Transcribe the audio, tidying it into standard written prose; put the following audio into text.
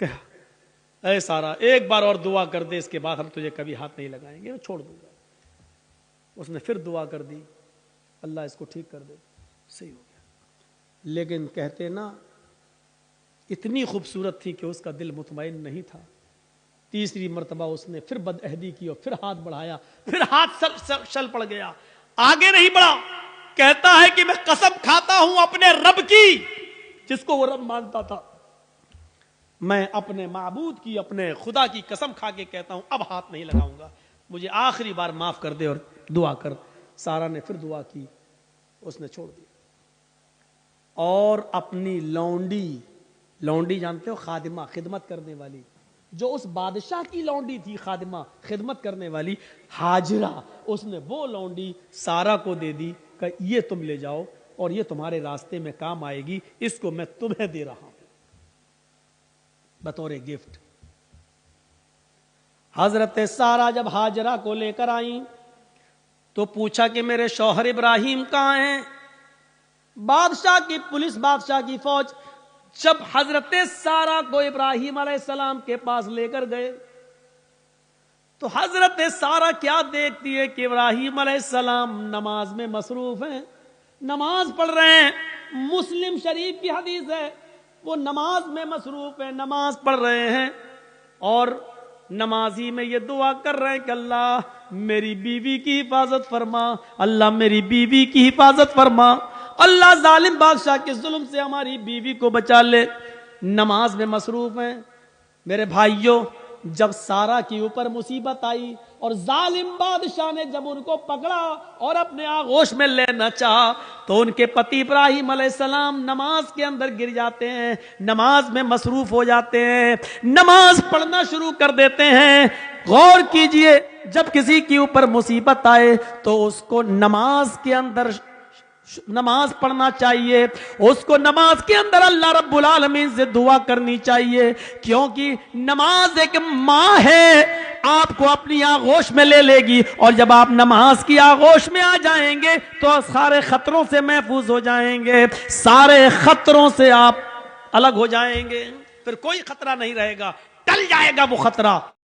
کہا اے سارا ایک بار اور دعا کر دے، اس کے بعد ہم تجھے کبھی ہاتھ نہیں لگائیں گے، میں چھوڑ دوں گا۔ اس نے پھر دعا کر دی، اللہ اس کو ٹھیک کر دے، صحیح ہو گیا۔ لیکن کہتے نا اتنی خوبصورت تھی کہ اس کا دل مطمئن نہیں تھا۔ تیسری مرتبہ اس نے پھر بدعہدی کی اور پھر ہاتھ بڑھایا، پھر ہاتھ شل پڑ گیا، آگے نہیں بڑھا۔ کہتا ہے کہ میں قسم کھاتا ہوں اپنے رب کی جس کو وہ رب مانتا تھا، میں اپنے معبود کی، اپنے خدا کی قسم کھا کے کہتا ہوں اب ہاتھ نہیں لگاؤں گا، مجھے آخری بار معاف کر دے اور دعا کر۔ سارا نے پھر دعا کی، اس نے چھوڑ دیا اور اپنی لونڈی جانتے ہو، خادمہ، خدمت کرنے والی، جو اس بادشاہ کی لونڈی تھی، خادمہ، خدمت کرنے والی، ہاجرہ، اس نے وہ لونڈی سارا کو دے دی کہ یہ تم لے جاؤ اور یہ تمہارے راستے میں کام آئے گی، اس کو میں تمہیں دے رہا ہوں بطور گفٹ۔ حضرت سارا جب ہاجرہ کو لے کر آئیں تو پوچھا کہ میرے شوہر ابراہیم کہاں ہیں؟ بادشاہ کی پولیس، بادشاہ کی فوج جب حضرت سارا کو ابراہیم علیہ السلام کے پاس لے کر گئے تو حضرت سارا کیا دیکھتی ہے کہ ابراہیم علیہ السلام نماز میں مصروف ہیں، نماز پڑھ رہے ہیں۔ مسلم شریف کی حدیث ہے، وہ نماز میں مصروف ہیں، نماز پڑھ رہے ہیں اور نمازی میں یہ دعا کر رہے ہیں کہ اللہ میری بیوی کی حفاظت فرما، اللہ میری بیوی کی حفاظت فرما، اللہ ظالم بادشاہ کے ظلم سے ہماری بیوی کو بچا لے۔ نماز میں مصروف ہیں۔ میرے بھائیوں، جب سارا کے اوپر مصیبت آئی اور ظالم بادشاہ نے جب ان کو پکڑا اور اپنے آغوش میں لینا چاہا تو ان کے پتی ابراہیم علیہ السلام نماز کے اندر گر جاتے ہیں، نماز میں مصروف ہو جاتے ہیں، نماز پڑھنا شروع کر دیتے ہیں۔ غور کیجئے، جب کسی کے اوپر مصیبت آئے تو اس کو نماز کے اندر نماز پڑھنا چاہیے، اس کو نماز کے اندر اللہ رب العالمین سے دعا کرنی چاہیے، کیونکہ نماز ایک ماں ہے، آپ کو اپنی آغوش میں لے لے گی، اور جب آپ نماز کی آغوش میں آ جائیں گے تو سارے خطروں سے محفوظ ہو جائیں گے، سارے خطروں سے آپ الگ ہو جائیں گے، پھر کوئی خطرہ نہیں رہے گا، ٹل جائے گا وہ خطرہ۔